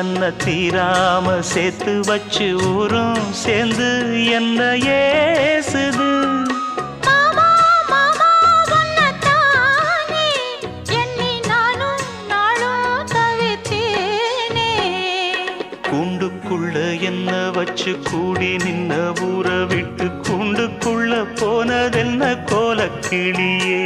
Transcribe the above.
தன்னை தீராம சேர்த்து வச்சு ஊரும் சேர்ந்து என்ன ஏசுது. மாமா மாமா உன்னத்தானே எண்ணி நானும் நாளும் தவித்தேனே. கூண்டுக்குள்ள என்ன வச்சு கூடி நின்ன ஊரை விட்டு கூண்டுக்குள்ள போனதென்ன கோலக்கிளியே.